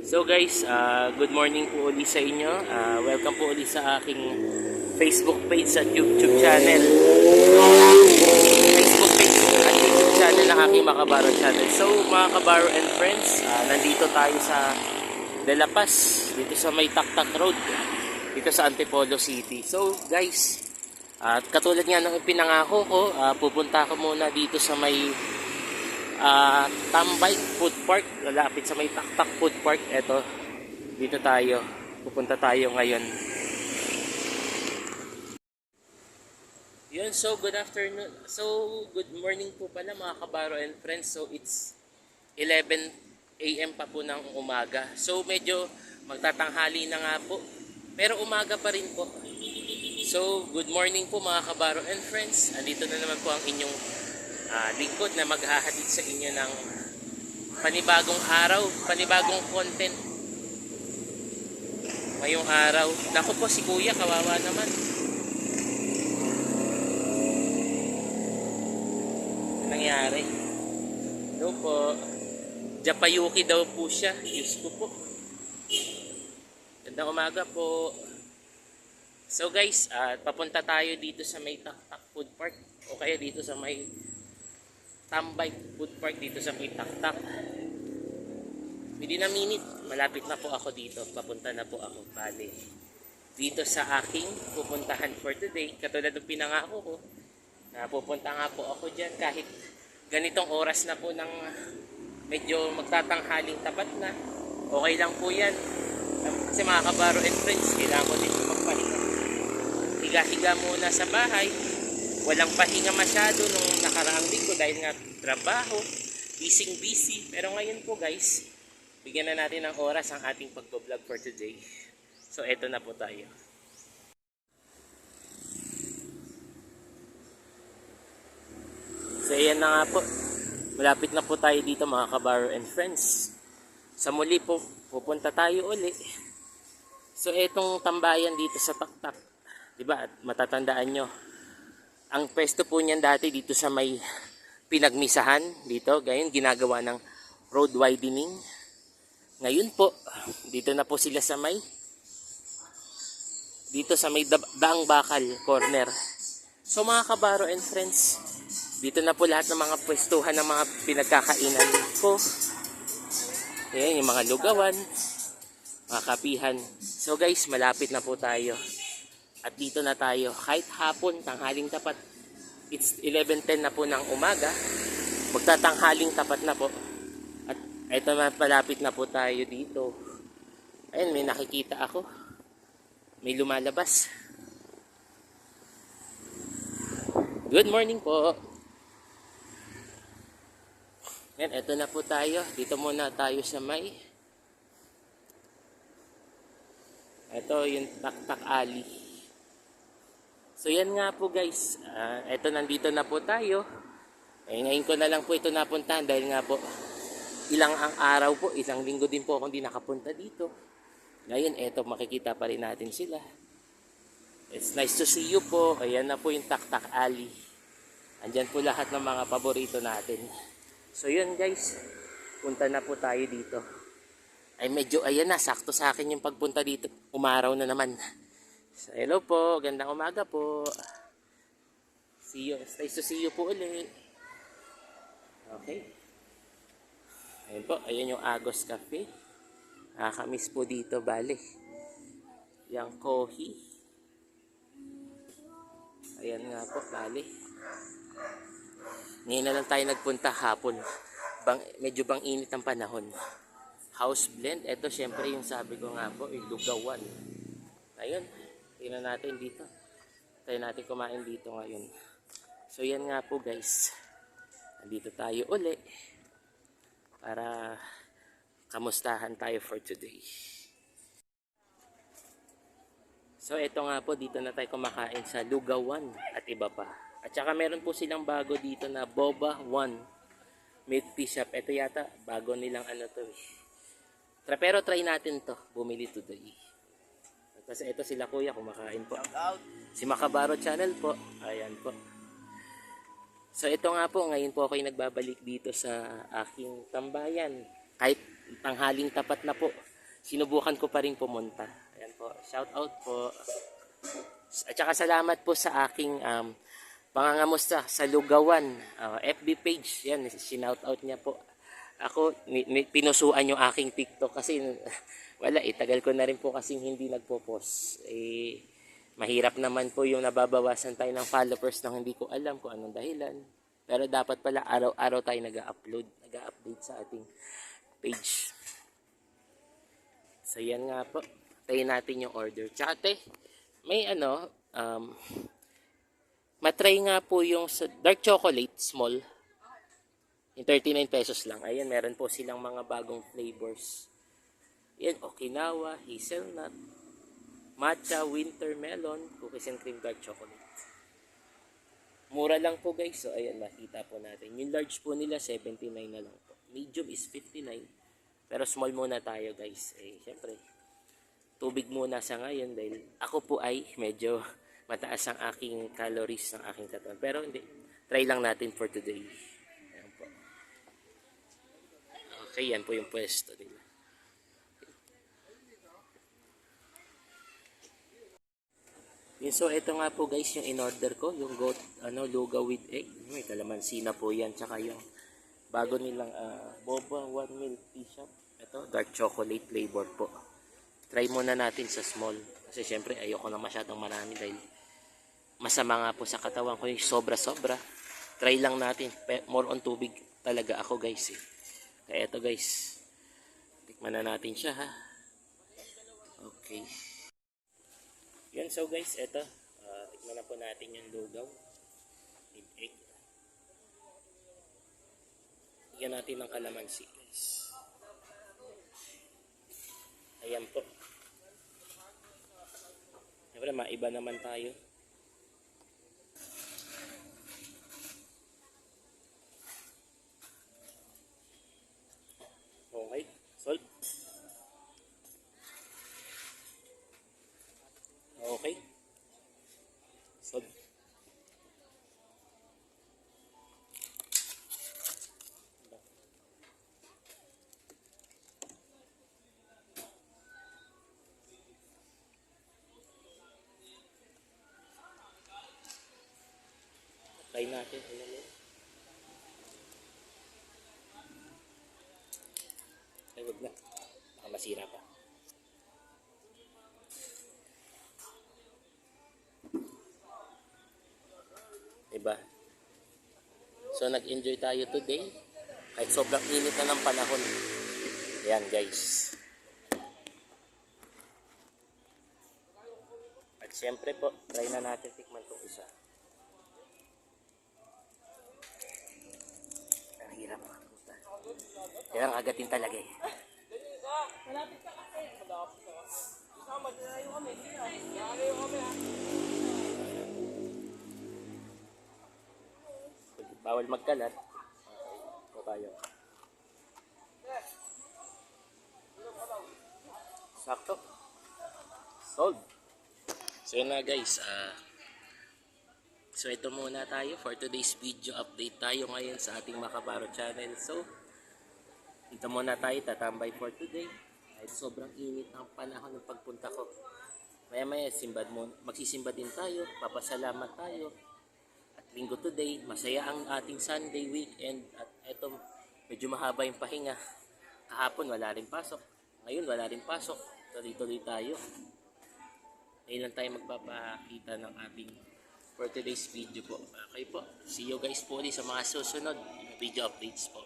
So guys, good morning po uli sa inyo. Welcome po uli sa aking Facebook page at YouTube channel. Facebook page at YouTube channel ng aking Makabaro channel. So mga kabaro and friends, nandito tayo sa De La Paz, dito sa may Taktak Road, dito sa Antipolo City. So guys, at katulad nga ng pinangako ko, pupunta ako muna dito sa may Tambay Food Park, lalapit sa may Taktak Food Park. Eto, dito tayo, pupunta tayo ngayon. Yun, so good afternoon, so good morning po pala mga kabaro and friends. So it's 11 AM pa po ng umaga, so medyo magtatanghali na nga po, pero umaga pa rin po. So good morning po mga kabaro and friends. Andito na naman po ang inyong lingkod na maghahatid sa inyo ng panibagong araw, panibagong content ngayong araw. Naku po, si kuya kawawa naman. Ano nangyari? No po, Japayuki daw po siya. Diyos ko po. Gandang umaga po. So guys, papunta tayo dito sa may Taktak Food Park, o kaya dito sa may Tambay Food Park, dito sa may Taktak. Within a minute, malapit na po ako dito. Papunta na po ako. Bale, dito sa aking pupuntahan for today. Katulad ng pinangako ko, pupunta nga po ako dyan kahit ganitong oras na po ng medyo magtatanghaling tapat na. Okay lang po yan. Kasi mga kabaro and friends, kailangan ko din magpahinga. Higa-higa muna sa bahay. Walang pahinga masyado nung nakaraang linggo dahil nga trabaho, busy. Pero ngayon po guys, bigyan na natin ng oras ang ating pagbo-vlog for today. So eto na po tayo. So ayan na nga po. Malapit na po tayo dito mga kabaro and friends. Sa muli po, pupunta tayo uli. So etong tambayan dito sa Taktak, diba? At matatandaan nyo, ang pwesto po niyan dati dito sa may pinagmisahan dito, ngayon ginagawa ng road widening. Ngayon po, dito na po sila sa may Daang Bakal corner. So mga kabaro and friends, dito na po lahat ng mga pwestuhan ng mga pinagkakainan ko. Ayan, yung mga lugawan, mga kapihan. So guys, malapit na po tayo. At dito na tayo, kahit hapon, tanghaling tapat, it's 11:10 na po ng umaga, magtatanghaling tapat na po. At ito na, palapit na po tayo dito. Ayun, may nakikita ako, may lumalabas. Good morning po. Yan, ito na po tayo. Dito muna tayo sa may, ito yung Taktak Alley. So yan nga po guys, eto nandito na po tayo. Ngayon ko na lang po ito napuntahan dahil nga po ilang ang araw po, isang linggo din po akong di nakapunta dito. Ngayon eto, makikita pa rin natin sila. It's nice to see you po. Ayan na po yung Taktak Alley. Andyan po lahat ng mga paborito natin. So yun guys, punta na po tayo dito. Ay medyo, ayan na, sakto sa akin yung pagpunta dito. Umaraw na naman. So, hello po, gandang umaga po. See you, nice to see you po ulit. Okay. Ayun po, ayun yung Agos Cafe. Nakakamiss po dito, bale. Yang Kohi. Ayan nga po, bale. Ngayon na lang tayo nagpunta hapon. Medyo bang init ang panahon. House blend, eto syempre yung sabi ko nga po, yung lugawan. Ayun. Tingnan natin dito. Tayo natin kumain dito ngayon. So yan nga po guys. Nandito tayo uli para kamustahan tayo for today. So ito nga po, dito na tayo kumakain sa lugawan at iba pa. At saka meron po silang bago dito na Boba One Meat Tea Shop. Ito yata bago nilang ano to. Pero try natin to. Bumili today. Kasi ito sila kuya, kumakain po. Si Makabaro channel po. Ayan po. So ito nga po, ngayon po ako nagbabalik dito sa aking tambayan. Kahit tanghaling tapat na po. sinubukan ko pa rin pumunta. Ayan po, shout out po. At saka salamat po sa aking pangangamusta sa Lugawan FB page. Yan, sinout out niya po. Ako, pinusuan yung aking TikTok kasi wala tagal ko na rin po kasing hindi nagpo-post. Mahirap naman po yung nababawasan tayo ng followers nang hindi ko alam kung anong dahilan. Pero dapat pala araw-araw tayo nag-update sa ating page. So yan nga po. Tayin natin yung order. Tsaka may matry nga po yung dark chocolate small. Yung 39 pesos lang. Ayan, meron po silang mga bagong flavors. Yan, Okinawa, hazelnut, matcha, winter melon, cookies and cream dark chocolate. Mura lang po guys. So ayan, makita po natin. Yung large po nila, 79 na lang po. Medium is 59. Pero small muna tayo guys. Syempre, tubig muna sa ngayon dahil ako po ay medyo mataas ang aking calories ng aking katawan. Pero hindi, try lang natin for today. Ayan po. Okay, yan po yung pwesto nila. So ito nga po guys yung in-order ko, yung lugaw with egg. May kalamansi na po yan, tsaka yung bago nilang boba 1 milk tea shop. Ito, dark chocolate flavor po. Try muna natin sa small. Kasi syempre ayoko na masyadong marami dahil masama nga po sa katawan ko yung sobra-sobra. Try lang natin. More on tubig talaga ako guys Kaya ito guys, tikman na natin siya ha. Okay. Yan, so guys, ito. Tikman na po natin yung lugaw with egg. Bigyan natin ng kalamansi guys. Ayan po. Siyempre, maiba naman tayo. Okay, salt. Okay. Salt. Try natin. Ay, wag na. Baka masira pa. Diba? So nag-enjoy tayo today kahit sobrang init na ng panahon. Ayan guys. At syempre po, try na natin tikman itong isa. Ang hirap. Kailangan agatin talaga Malapit ka kasi. Malapit ka. Isama na yung kami. Yung kami ha. Bawal magkalat. Okay, tayo. Sakto. Sold. So yun na guys. So ito muna tayo for today's video update tayo ngayon sa ating Makabaro channel. So ito muna tayo tatambay for today. Kahit sobrang init ang panahon ng pagpunta ko. Maya magsisimba din tayo. Papasalamat tayo. Linggo today, masaya ang ating Sunday weekend at eto medyo mahaba yung pahinga. Kahapon wala rin pasok. Ngayon wala rin pasok. Tuloy-tuloy tayo. Ngayon lang tayo magpapakita ng ating for today's video po. Okay po. See you guys po ulit sa mga susunod video updates po.